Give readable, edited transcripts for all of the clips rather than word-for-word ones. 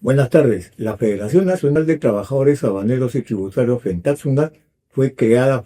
Buenas tardes. La Federación Nacional de Trabajadores Aduaneros y Tributarios FENTATSUNAT fue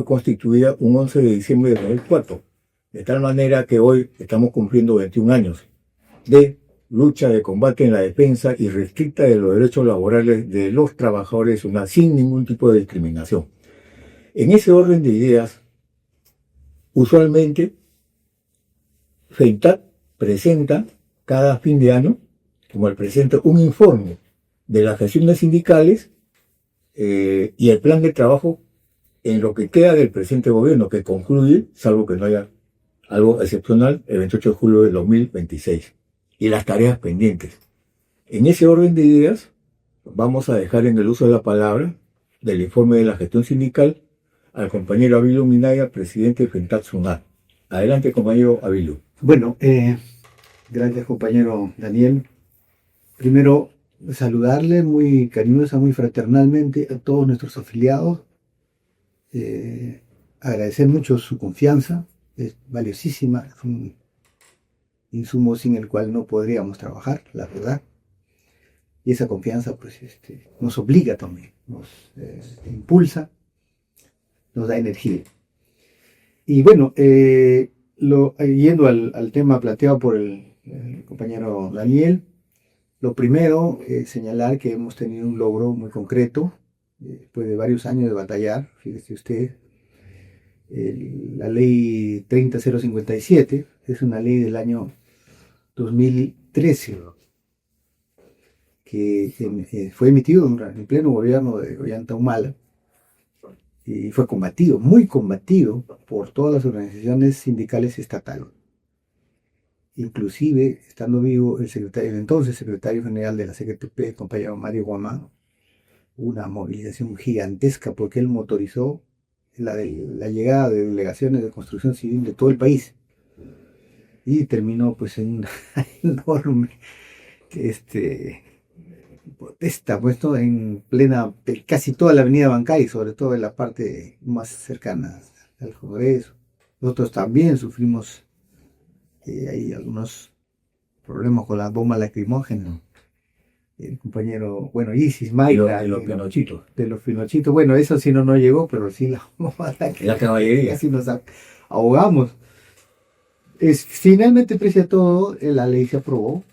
constituida un 11 de diciembre de 2004, de tal manera que hoy estamos cumpliendo 21 años de lucha de combate en la defensa irrestricta de los derechos laborales de los trabajadores SUNAT sin ningún tipo de discriminación. En ese orden de ideas, usualmente FENTAT presenta cada fin de año, como el presente, un informe de las gestiones sindicales y el plan de trabajo en lo que queda del presente gobierno, que concluye, salvo que no haya algo excepcional, el 28 de julio del 2026, y las tareas pendientes. En ese orden de ideas, vamos a dejar en el uso de la palabra del informe de la gestión sindical al compañero Abilio Minaya, presidente de FENTATSUNAT. Adelante, compañero Abilio. Bueno, gracias, compañero Daniel. Primero, saludarle muy cariñosa, muy fraternalmente a todos nuestros afiliados. Agradecer mucho su confianza, es valiosísima, es un insumo sin el cual no podríamos trabajar, la verdad. Y esa confianza pues nos obliga también, nos impulsa, nos da energía. Y bueno, yendo al tema planteado por el compañero Daniel, lo primero es señalar que hemos tenido un logro muy concreto, después de varios años de batallar. Fíjese usted, la ley 30057 es una ley del año 2013, que fue emitido en pleno gobierno de Ollanta Humala, y fue combatido, muy combatido, por todas las organizaciones sindicales estatales. Inclusive, estando vivo el entonces secretario general de la CGTP, el compañero Mario Guamán, una movilización gigantesca porque él motorizó la llegada de delegaciones de construcción civil de todo el país. Y terminó pues en una enorme protesta, puesto en plena, casi toda la avenida Bancay, sobre todo en la parte más cercana al Congreso. Nosotros también sufrimos hay algunos problemas con las bombas lacrimógenas. El compañero, Isis Mayra, de los Pinochitos. De los Pinochitos, bueno, eso sí no llegó, pero sí la bomba La caballería. Casi nos ahogamos. Finalmente, pese a todo, la ley se aprobó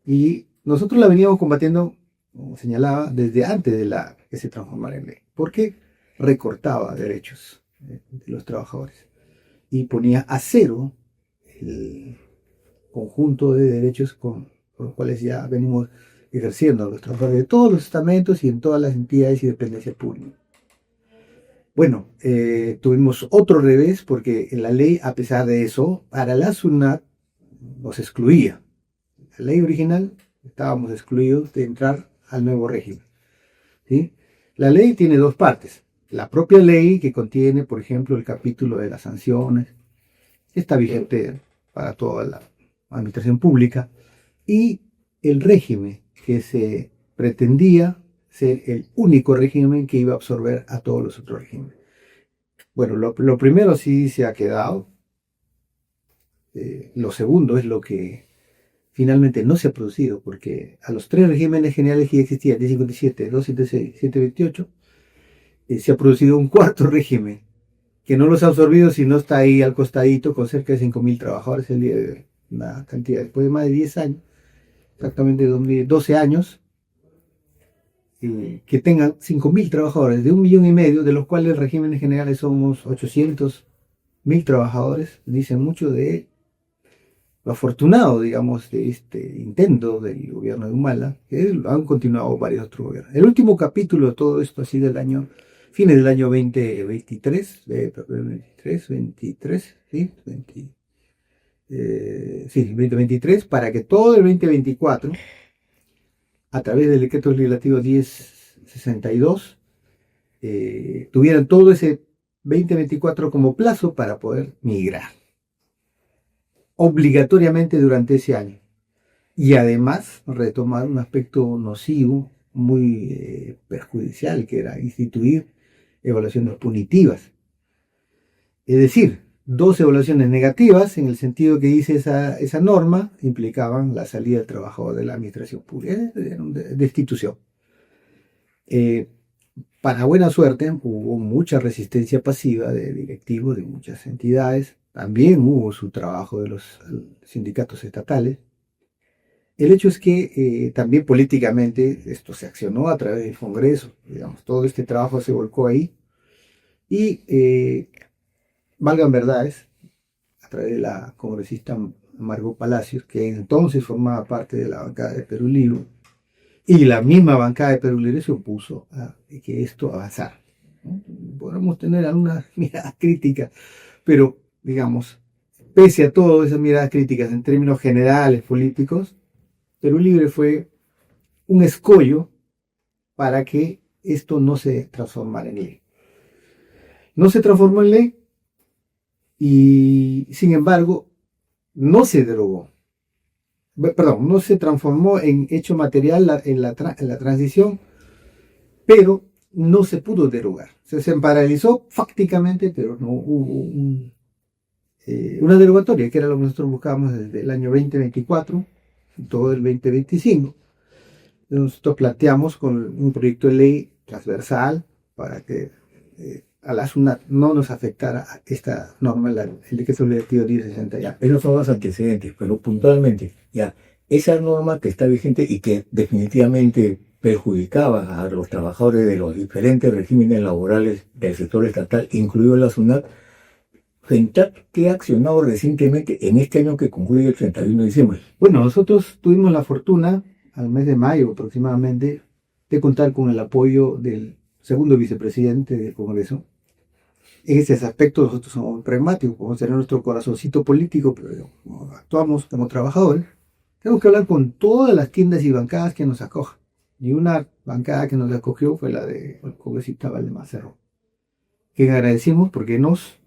y nosotros la veníamos combatiendo, como señalaba, desde antes de que se transformara en ley, porque recortaba derechos de los trabajadores y ponía a cero el conjunto de derechos con los cuales ya venimos ejerciendo los trabajadores de todos los estamentos y en todas las entidades y dependencias públicas. Bueno, tuvimos otro revés porque en la ley, a pesar de eso, para la SUNAT nos excluía. La ley original estábamos excluidos de entrar al nuevo régimen, ¿sí? La ley tiene dos partes. La propia ley, que contiene, por ejemplo, el capítulo de las sanciones, está vigente para toda la administración pública, y el régimen que se pretendía ser el único régimen que iba a absorber a todos los otros regímenes. Bueno, lo primero sí se ha quedado. Lo segundo es lo que finalmente no se ha producido, porque a los tres regímenes generales que ya existían, 1057, 276, 728, se ha producido un cuarto régimen que no los ha absorbido, sino está ahí al costadito con cerca de 5.000 trabajadores el día de hoy. Una cantidad, después de más de 10 años, exactamente 12 años, que tengan 5.000 trabajadores, de 1,5 millones, de los cuales regímenes generales somos 800.000 trabajadores, dicen mucho de lo afortunado, digamos, de este intento del gobierno de Humala, que han continuado varios otros gobiernos. El último capítulo de todo esto ha sido fines del año 2023, 2023, para que todo el 2024, a través del decreto legislativo 1062, tuvieran todo ese 2024 como plazo para poder migrar obligatoriamente durante ese año, y además retomar un aspecto nocivo, muy perjudicial, que era instituir evaluaciones punitivas. Es decir, 2 evaluaciones negativas, en el sentido que dice esa norma, implicaban la salida del trabajador de la administración pública, era una destitución. Para buena suerte, hubo mucha resistencia pasiva de directivos de muchas entidades, también hubo su trabajo de los sindicatos estatales. El hecho es que también políticamente esto se accionó a través del Congreso, digamos, todo este trabajo se volcó ahí, y valgan verdades, a través de la congresista Margot Palacios, que entonces formaba parte de la bancada de Perú Libre, y la misma bancada de Perú Libre se opuso a que esto avanzara, ¿no? Podemos tener algunas miradas críticas, pero, digamos, pese a todas esas miradas críticas en términos generales políticos, Perú Libre fue un escollo para que esto no se transformara en ley. No se transformó en ley y, sin embargo, no se derogó. Perdón, no se transformó en hecho material en la transición, pero no se pudo derogar. Se paralizó fácticamente, pero no hubo una derogatoria, que era lo que nosotros buscábamos desde el año 2024, todo el 2025. Nosotros planteamos con un proyecto de ley transversal para que a la SUNAT no nos afectara esta norma, el decreto legislativo 1060 ya. Esos son los antecedentes, pero puntualmente, ya, esa norma que está vigente y que definitivamente perjudicaba a los trabajadores de los diferentes regímenes laborales del sector estatal, incluido la SUNAT, FENTAT, ¿qué ha accionado recientemente en este año que concluye el 31 de diciembre? Bueno, nosotros tuvimos la fortuna, al mes de mayo aproximadamente, de contar con el apoyo del segundo vicepresidente del Congreso. En ese aspecto nosotros somos pragmáticos, podemos tener nuestro corazoncito político, pero como actuamos como trabajadores, tenemos que hablar con todas las tiendas y bancadas que nos acojan. Y una bancada que nos acogió fue la del congresista Valdemar Cerrón, que agradecimos porque nos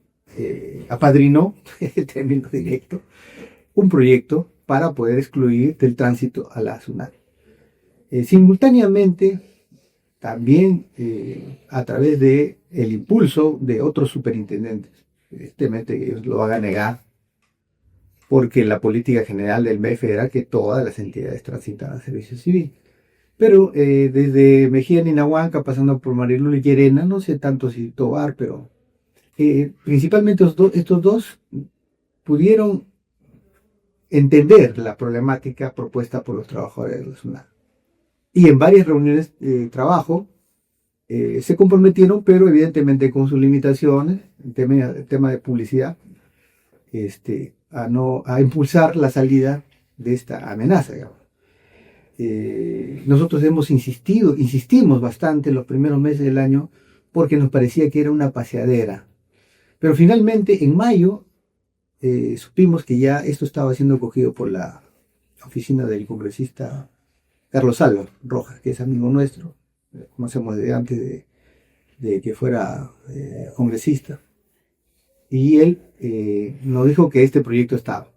apadrinó, el término directo, un proyecto para poder excluir del tránsito a la SUNAT. Simultáneamente, también a través de el impulso de otros superintendentes, evidentemente ellos lo van a negar, porque la política general del MEF era que todas las entidades transitan al servicio civil. Pero desde Mejía Ninahuanca, pasando por Marilú y Llerena, no sé tanto si Tobar, pero principalmente estos dos pudieron entender la problemática propuesta por los trabajadores de la SUNAT. Y en varias reuniones de trabajo se comprometieron, pero evidentemente con sus limitaciones, el tema de publicidad, a impulsar la salida de esta amenaza, digamos. Nosotros insistimos bastante en los primeros meses del año porque nos parecía que era una paseadera. Pero finalmente, en mayo, supimos que ya esto estaba siendo cogido por la oficina del congresista Carlos Álvaro Rojas, que es amigo nuestro, conocemos desde antes de que fuera congresista. Y él nos dijo que este proyecto estaba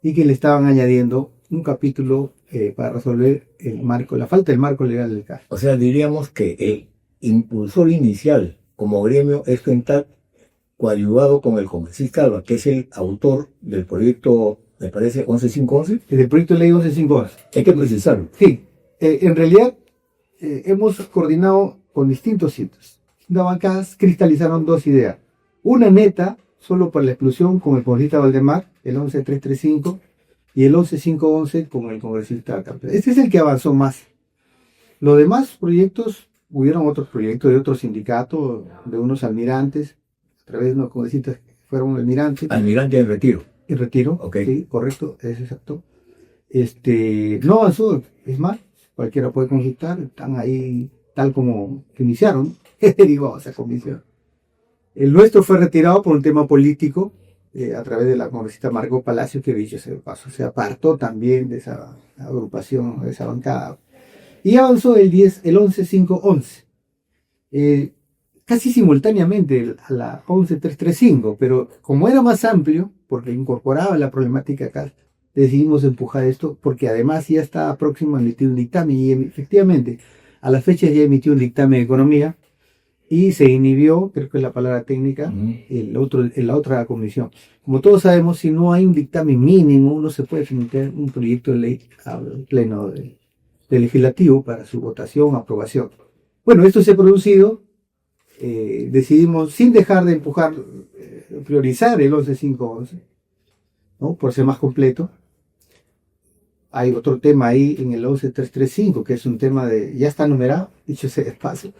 y que le estaban añadiendo un capítulo para resolver la falta del marco legal del caso. O sea, diríamos que el impulsor inicial como gremio es FENTAT, coadyuvado con el congresista Alba, que es el autor del proyecto, me parece, 11511. Del proyecto de ley 11511. Hay que precisarlo. Sí, en realidad hemos coordinado con distintos sitios. Las bancadas cristalizaron dos ideas. Una neta, solo por la exclusión con el congresista Valdemar, el 11335, y el 11511 con el congresista Campbell. Este es el que avanzó más. Los demás proyectos, hubieron otros proyectos de otros sindicatos, de unos almirantes, a través de unos congresistas que fueron almirantes. Almirante en retiro. En retiro, Okay. Sí, correcto, es exacto. No avanzó, es más, cualquiera puede consultar, están ahí tal como iniciaron, digo, esa comisión. El nuestro fue retirado por un tema político, a través de la congresista Margot Palacios, que dicho ese paso, se apartó también de esa agrupación, de esa bancada. Y avanzó el 11511, casi simultáneamente a la 11335, pero como era más amplio, porque incorporaba la problemática acá, decidimos empujar esto, porque además ya está próximo a emitir un dictamen, y efectivamente, a la fecha ya emitió un dictamen de economía, y se inhibió, creo que es la palabra técnica, en la otra comisión. Como todos sabemos, si no hay un dictamen mínimo, no se puede someter un proyecto de ley al pleno del legislativo para su votación o aprobación. Bueno, esto se ha producido, decidimos, sin dejar de empujar, priorizar el 11511, ¿no? Por ser más completo. Hay otro tema ahí en el 11335, que es un tema ya está numerado, dicho sea de paso.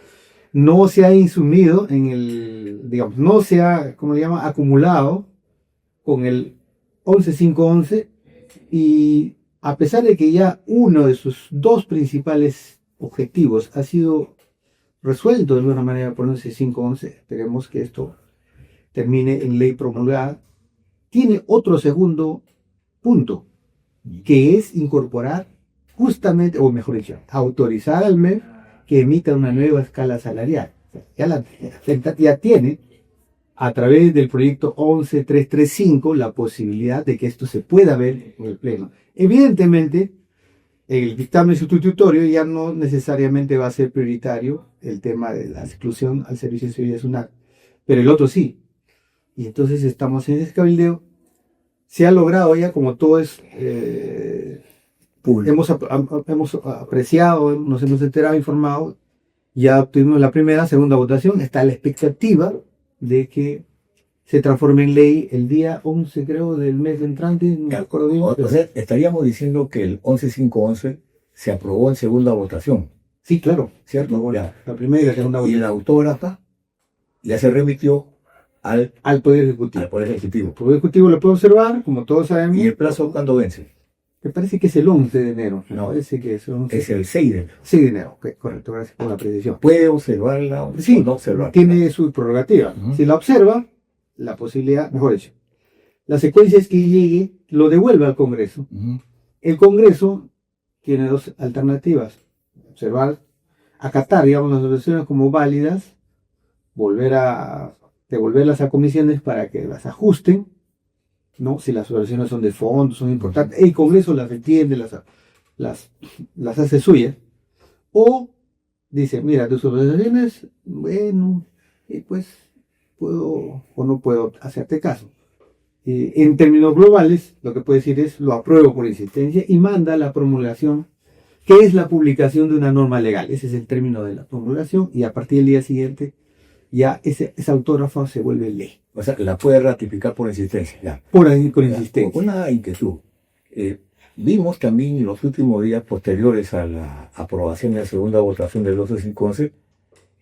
No se ha insumido en digamos, no se ha, ¿cómo le llama?, acumulado con el 11511, y a pesar de que ya uno de sus dos principales objetivos ha sido resuelto de alguna manera por el 11511, esperemos que esto termine en ley promulgada, tiene otro segundo punto, que es incorporar justamente, o mejor dicho, autorizar al MEF que emita una nueva escala salarial. Ya la ya tiene, a través del proyecto 11335, la posibilidad de que esto se pueda ver en el Pleno. Evidentemente, el dictamen sustitutorio ya no necesariamente va a ser prioritario el tema de la exclusión al servicio de seguridad SUNAT, pero el otro sí. Y entonces estamos en ese cabildeo. Se ha logrado ya, como todo es, hemos apreciado, nos hemos enterado, informado, ya obtuvimos la segunda votación, está la expectativa de que se transforme en ley el día 11, creo, del mes entrante, no me acuerdo bien. O sea, estaríamos diciendo que el 11511 se aprobó en segunda votación. Sí, claro. ¿Cierto? Bueno, la primera y la segunda votación. Y la autógrafa ya se remitió al Poder Ejecutivo. Al Poder Ejecutivo. El Poder Ejecutivo lo puede observar, como todos sabemos. ¿Y el plazo cuándo vence? Me parece que es el 11 de enero. No, parece que es el 11. Es el 6 de enero. 6 de enero, okay, correcto, gracias por la precisión. ¿Puede observarla o sí, no observarla? Tiene su prerrogativa. Si la observa, la posibilidad, mejor dicho, la secuencia es que llegue, lo devuelva al Congreso. El Congreso tiene dos alternativas: observar, acatar, digamos, las resoluciones como válidas, devolverlas a comisiones para que las ajusten, ¿no? Si las resoluciones son de fondo, son importantes, el Congreso las entiende, las hace suyas, o dice, mira, tus resoluciones, bueno, pues puedo o no puedo hacerte caso. En términos globales, lo que puede decir es, lo apruebo por insistencia y manda la promulgación, que es la publicación de una norma legal. Ese es el término de la promulgación, y a partir del día siguiente ya esa autógrafa se vuelve ley. O sea, la puede ratificar por insistencia. Ya. Con insistencia. Una inquietud. Vimos también en los últimos días posteriores a la aprobación de la segunda votación del 11511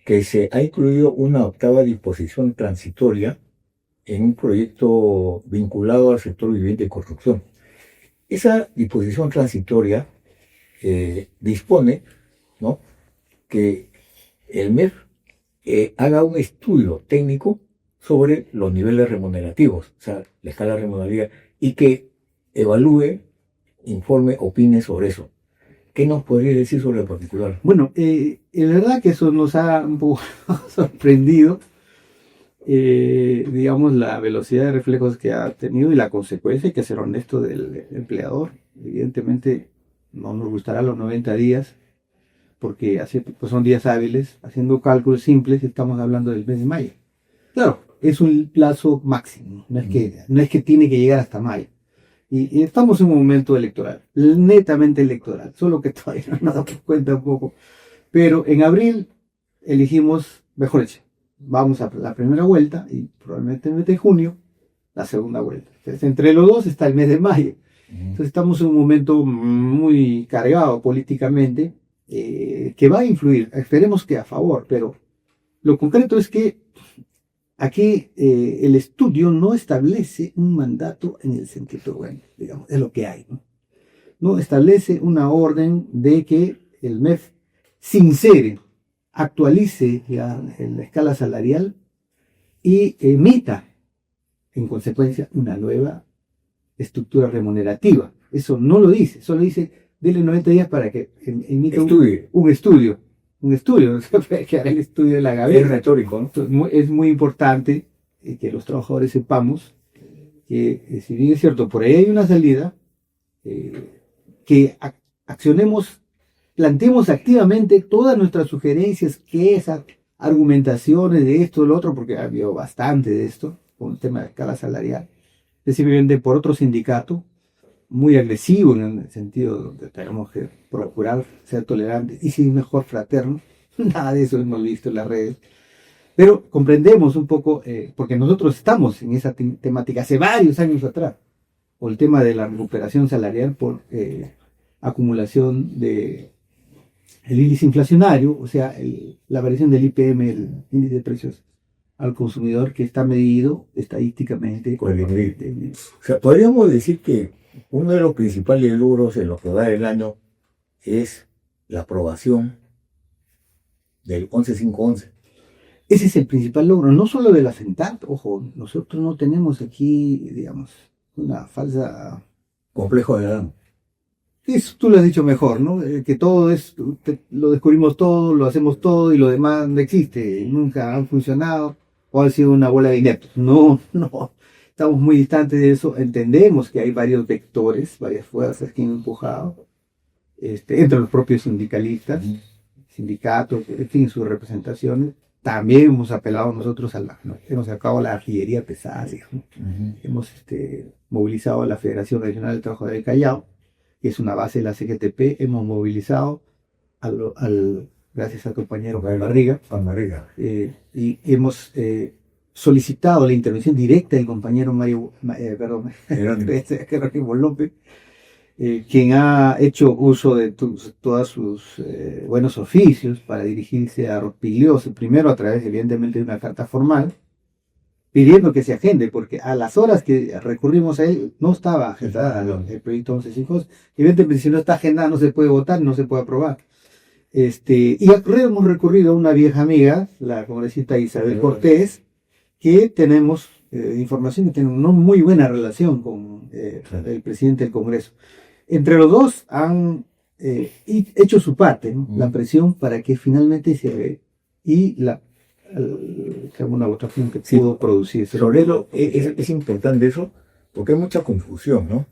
que se ha incluido una octava disposición transitoria en un proyecto vinculado al sector viviente y construcción. Esa disposición transitoria dispone, ¿no?, que el MEF haga un estudio técnico sobre los niveles remunerativos, o sea, la escala remunerativa, y que evalúe, informe, opine sobre eso. ¿Qué nos podría decir sobre el particular? Bueno, es verdad que eso nos ha un poco sorprendido, digamos, la velocidad de reflejos que ha tenido y la consecuencia, hay que ser honesto, del empleador. Evidentemente no nos gustará los 90 días, porque pues son días hábiles. Haciendo cálculos simples, estamos hablando del mes de mayo. Claro, es un plazo máximo, no es que tiene que llegar hasta mayo. Y estamos en un momento electoral, netamente electoral, solo que todavía no nos damos cuenta un poco. Pero en abril elegimos, mejor dicho, vamos a la primera vuelta y probablemente en el mes de junio la segunda vuelta. Entonces, entre los dos está el mes de mayo. Entonces estamos en un momento muy cargado políticamente, que va a influir, esperemos que a favor, pero lo concreto es que aquí el estudio no establece un mandato en el sentido, bueno, digamos, es lo que hay, ¿no? No establece una orden de que el MEF sincere, actualice la escala salarial y emita, en consecuencia, una nueva estructura remunerativa. Eso no lo dice, solo dice, dele 90 días para que emita un estudio. No se puede quedar el estudio de la gaveta. Es retórico, ¿no? Es muy importante que los trabajadores sepamos que, si bien es cierto, por ahí hay una salida, que planteemos activamente todas nuestras sugerencias, quejas, argumentaciones de esto, lo otro, porque ha habido bastante de esto, con el tema de escala salarial, específicamente por otro sindicato, muy agresivo en el sentido de que tenemos que procurar ser tolerantes y sin mejor fraternos. Nada de eso hemos visto en las redes. Pero comprendemos un poco, porque nosotros estamos en esa temática hace varios años atrás, o el tema de la recuperación salarial por acumulación de el índice inflacionario, o sea, la variación del IPM, el índice de precios al consumidor, que está medido estadísticamente. Con el INDEC. O sea, podríamos decir que uno de los principales logros en lo que va del año es la aprobación del 11511. Ese es el principal logro, no solo de la CENTAT, ojo, nosotros no tenemos aquí, digamos, una falsa... Complejo de Adán. Eso tú lo has dicho mejor, ¿no? Que todo es, lo descubrimos todo, lo hacemos todo y lo demás no existe, nunca han funcionado o ha sido una bola de ineptos. No, estamos muy distantes de eso, entendemos que hay varios vectores, varias fuerzas que han empujado, entre los propios sindicalistas, sindicatos, en fin, sus representaciones. También hemos apelado nosotros hemos sacado la artillería pesada, digamos. Hemos movilizado a la Federación Regional del Trabajo del Callao, que es una base de la CGTP, hemos movilizado gracias al compañero Juan Barriga, y hemos solicitado la intervención directa del compañero Jerónimo López, quien ha hecho uso de todos sus buenos oficios para dirigirse a Rospigliosi, primero a través, evidentemente, de una carta formal, pidiendo que se agende, porque a las horas que recurrimos a él no estaba agendada el proyecto 11.5. Evidentemente, si no está agendada no se puede votar, no se puede aprobar. Y hemos recurrido a una vieja amiga, la congresista Isabel Cortés, que tenemos información que tiene una muy buena relación con el presidente del Congreso. Entre los dos han hecho su parte, ¿no? La presión para que finalmente se ve y una votación que pudo producirse. Sobre eso es importante eso, porque hay mucha confusión, ¿no?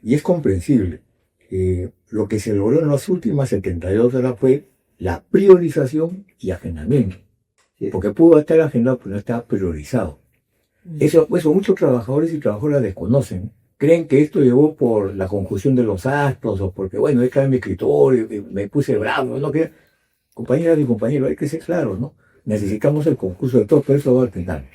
Y es comprensible. Lo que se logró en las últimas 72 horas fue la priorización y agendamiento. Sí. Porque pudo estar agendado, pero no estaba priorizado. Eso muchos trabajadores y trabajadoras desconocen. Creen que esto llegó por la conjunción de los actos o porque, bueno, estaba en mi escritorio, me puse bravo, ¿no? Compañeras y compañeros, hay que ser claros, ¿no? Necesitamos el concurso de todos, pero eso va al final.